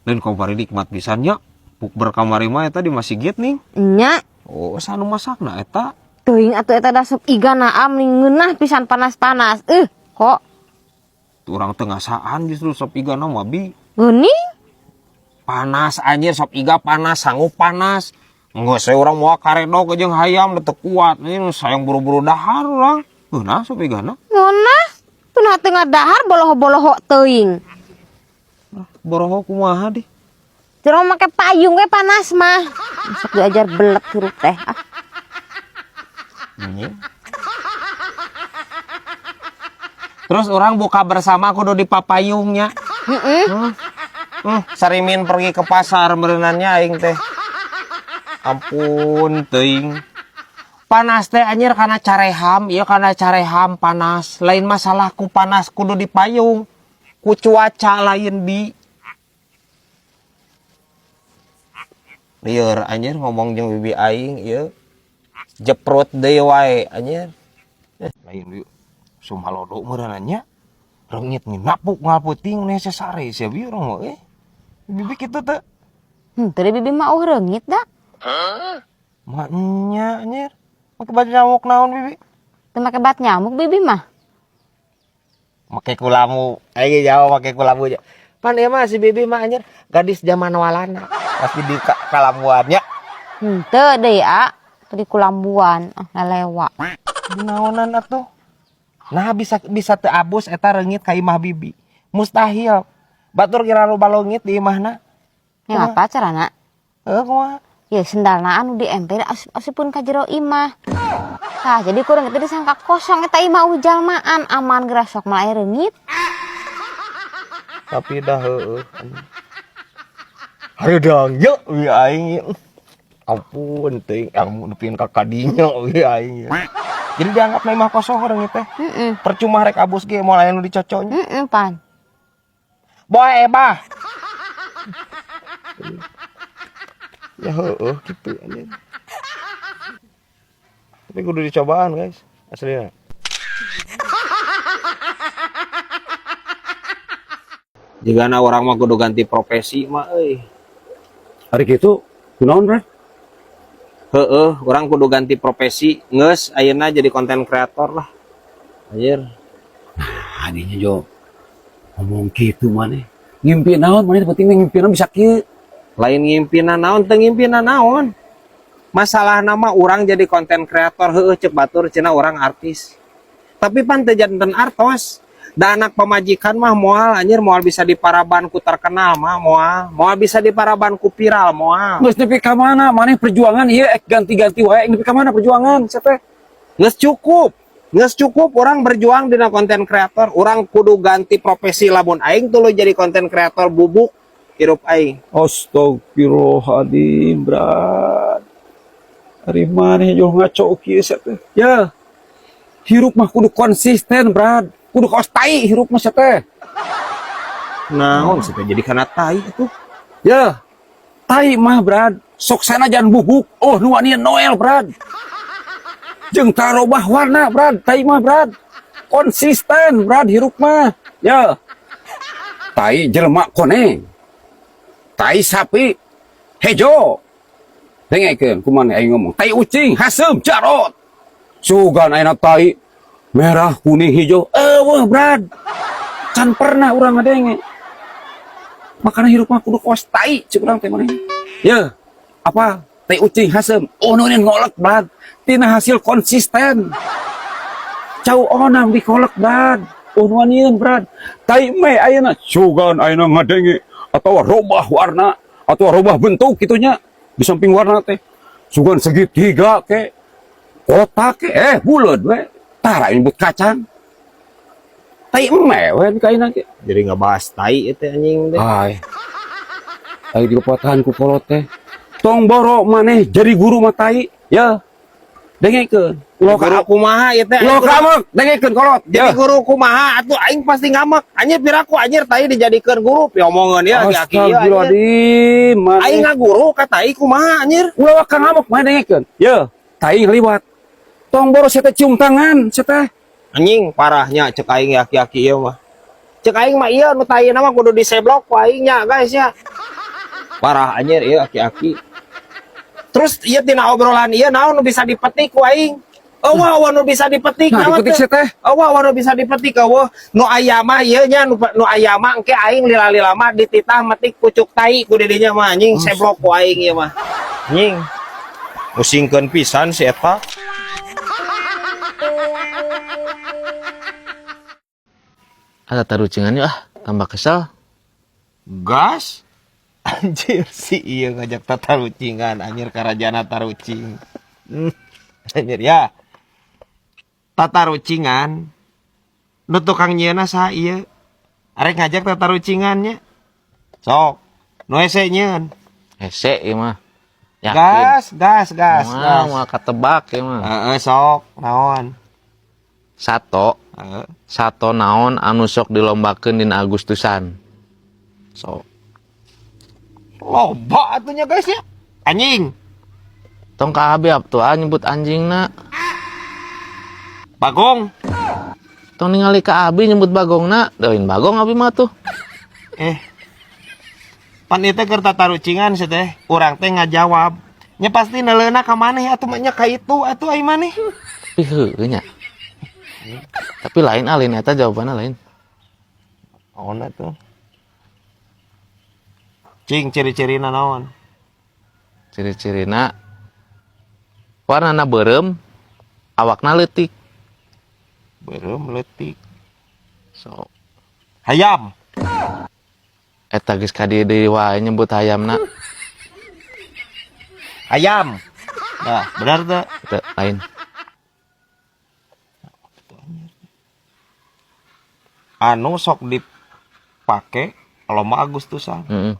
lain kau bari nikmat pisannya bukber kamari mah eta di masjid nih. Nya Oh sanu masakna eta. teuing atuh eta da sop iga naam ning ngeunah pisan panas-panas. Kok Urang teu ngasaan justru sop iga na mah bi. geuning? Panas anjir sop iga panas sanggup panas. Enggak saya orang mau karedog jeung hayam teu kuat. Ini sayang buru-buru dahar urang. Nah sop iga na. Ngeunah teu tengah dahar boloho-boloho teuing. Boroho kumaha di? Jero make payung we panas mah. Sok diajar belek hirup teh. Terus orang buka bersama kudu di papayungnya. Sarimin pergi ke pasar berenannya aing teh. Ampun teuing. Panas teh anjir karena careham, ieu karena careham panas. Lain masalah ku panas kudu di payung. Ku cuaca lain di. Lieur anjir ngomong jeung bibi aing ieu. Jeprut deui wae anjir. Lain yuk. Sumalodo meureunanya. Reungit napuk ngaputing ne sesare sia bieu urang mah bibi kitu teh. Teu bibi mah reungit da. Maknya anjir. Make baju nyamuk naon bibi? Teu make bat nyamuk bibi mah. Make kulamu. Aing jawab make kulamu aja. Pan ieu mah si bibi mah anjir gadis zaman walana. Pasti di kalambuannya. Teu deui teu di kulambuan lelewa. Naonan atuh? Nah bisa teu abus eta reungit ka imah bibi. Mustahil. Batur kira loba leungit di imahna. Ya apa carana? Kumaha? Ya sendalna anu di emper asupun ka jero imah. Tah jadi kurang teh disangka kosong eta imah ujalmaan aman geura sok mah reungit. Tapi dah heueuh. Hareudang nya we aing. Ampun teuing ilmu nepikeun ka kadinya we aing. Jadi dianggap imah kosong orang teh. Percuma rek abus ge moal aya nu dicocoknya. Pan. Boy bah. Ya heueuh kitu anjing. Tapi kudu dicobaan guys, aslinya. Jigana orang mah kudu ganti profesi mah euy. Hari kitu kunaon, Bre? Heeh, orang kudu ganti profesi, geus ayeuna jadi konten kreator lah. Anjir. Nah, adinya Jo. Ngomong kitu maneh. Ngimpi naon maneh penting ngimpina bisa kieu. Lain ngimpinan naon teu ngimpinan naon. Masalah nama orang jadi konten kreator heueuh ceuk batur cenah orang artis. Tapi pan teu janten artos. Da anak pamajikan mah moal anjir moal bisa diparaban ku terkenal mah moal bisa diparaban ku viral moal. Geus nepi ka mana maneh perjuangan ieu ek ganti-ganti wae nepi ka mana perjuangan sia teh? Geus cukup orang berjuang dina konten kreator. Orang kudu ganti profesi lamun aing tuluy jadi konten kreator bubuk hirup aing. Astagfirullahaladzim, Brad. Ari maneh Jo ngaco kieu sia teh? Ya. Hirup mah kudu konsisten, Brad. Kudu kaos tai hirup mah sia teh. Naon sih jadi kana tai itu? Ya. Tai mah, Brad. Sok sanajan bubuk. Oh, nu wanian Noel, Brad. Jeung tarobah warna, Brad. Tai mah, Brad. Konsisten, Brad, hirup mah. Ya. Tai jelema koneng. Tai sapi hejo. Dengekeun kumaha aing ngomong. Tai ucing hasem jarot. Sugan ayeuna tai merah, kuning, hijau. Wah, Brad. Can pernah urang ngadenge. Makana hirup mah kudu kaos tai ceuk urang teh maneh. Ya. Apa? Tai ucing hasem. Oh, nu ngolek, Brad. Tina hasil konsisten. Cau onang dikolek, Brad. Oh, nu Brad. Tai me ayeuna sugan ayeuna ngadenge atawa robah warna atau robah bentuk kitunya di samping warna teh. Sugan segitiga ke kotak ke buleud we. Tara nyebut kacang. Tai me we kaina ke. Jadi ngebahas tai itu anjing teh. Ai. Ai dilupatan ku kolot teh. Tong boro maneh jadi guru mah tai. Ya. Dengekeun. Guru kumaha ieu teh? Lo kamek dengekeun kolot. Jadi guru kumaha atuh aing pasti ngamak. Anjir piraku anjir tai dijadikeun guru. Piomongeun ieu aki-aki ieu. Astagfirullahaladzim. Aing ngaguru ka tai kumaha anjir? Ulah ka ngamak mah dengekeun. Ya, tai ngaliwat. Tong boro sia teh cium tangan sia teh. Anjing parahnya cek aing aki-aki ieu mah. Cek aing mah ieu nu tayina mah kudu diseblok ku aing nya guys ya. Parah anjir ieu aki-aki. Terus ieu tina obrolan ieu naon nu bisa dipetik ku aing? Eueuh nu bisa dipetik Nah, naon dipetik teh? sih teh. Eueuh nu bisa dipetik eueuh. Nu aya mah ieu nya nu aya mah engke aing lila-lila mah dititah metik pucuk tai ku didinya mah anjing seblok ku aing ieu mah. Anjing. Pusingkeun pisan si eta. Ada tarucingan yuk tambah kesel. Gas. Anjir si iya ngajak tatarucingan anjir karajana tarucing. Anjir ya. Tatarucingan. Nu tukang nyieuna saha ieu? Arek ngajak tatarucingannya. Sok. Nu hese nyieun. Hese ieu mah. Yakin. Gas. Mau ketebak ieu mah. Heeh sok. Naon? Sato Heeh. naon anu sok dilombakeun dina Agustusan. Sok. Loba atunya guys ya. Anjing. Tong ka Habib tuh nyebut anjingna. Bagong. Tong ningali ka Abi nyebut bagongna, deuin bagong Abi mah tuh. Pan itu keur tatarucingan sih teh. Urang teh ngajawab. Nya pasti neleuna ka maneh atuh mah nya ka itu atuh ai maneh. Tapi heueuh nya. Tapi lain alin eta jawabanna lain. Naon atuh? Cing ciri-cirina naon? Ciri-cirina warnana beureum, awakna leutik. Beureum leutik. Sok. Hayam. Eta geus ka dieu wae nyebut hayamna. Ayam. Nah, benar tuh. Teu lain. Anu sok dipake lomba Agustusan. Heeh.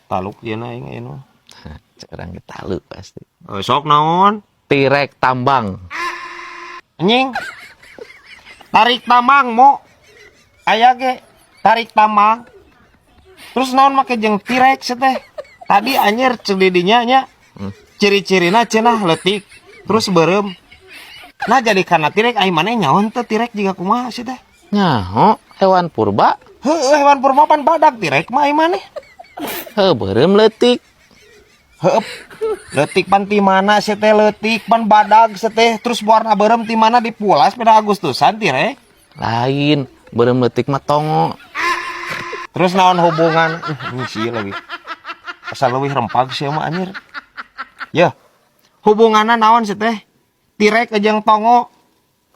Taluk ieu na aing anu. Cerang ditalu pasti. Sok naon? Tirek tambang. Anjing. Tarik tambang mo. Aya ge tarik tambang. Terus naon make jeung T-Rex teh? Tadi anjir cedidinya nya. Ciri-cirina cenah leutik, terus beureum. Nah jadi karena T-Rex ai maneh nyaon teh T-Rex jiga kumaha sih teh? Nyaho hewan purba. Heueuh hewan purba pan badag T-Rex mah ai maneh. Heuh beureum leutik. Heup. Leutik pan ti mana sih teh leutik pan badag sih teh terus warna beureum ti mana dipulas pada Agustusan T-Rex. Lain, beureum leutik mah tongo. Terus naon hubungan ini sih lagi. Asal leuwih rempag sih mah anjir. Ya. Hubunganna naon sih teh? T-Rex jeung tongo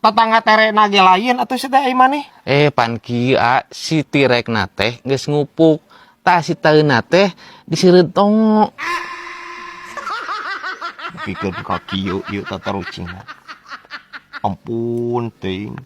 tetangga terena ge lain atuh sih teh ai maneh. Pan kieu si Tirek na teh geus ngupuk. Tah si taeuna teh diseureut tongo. Pikeun ka kieu ieu tatarucing. Ampun teuing.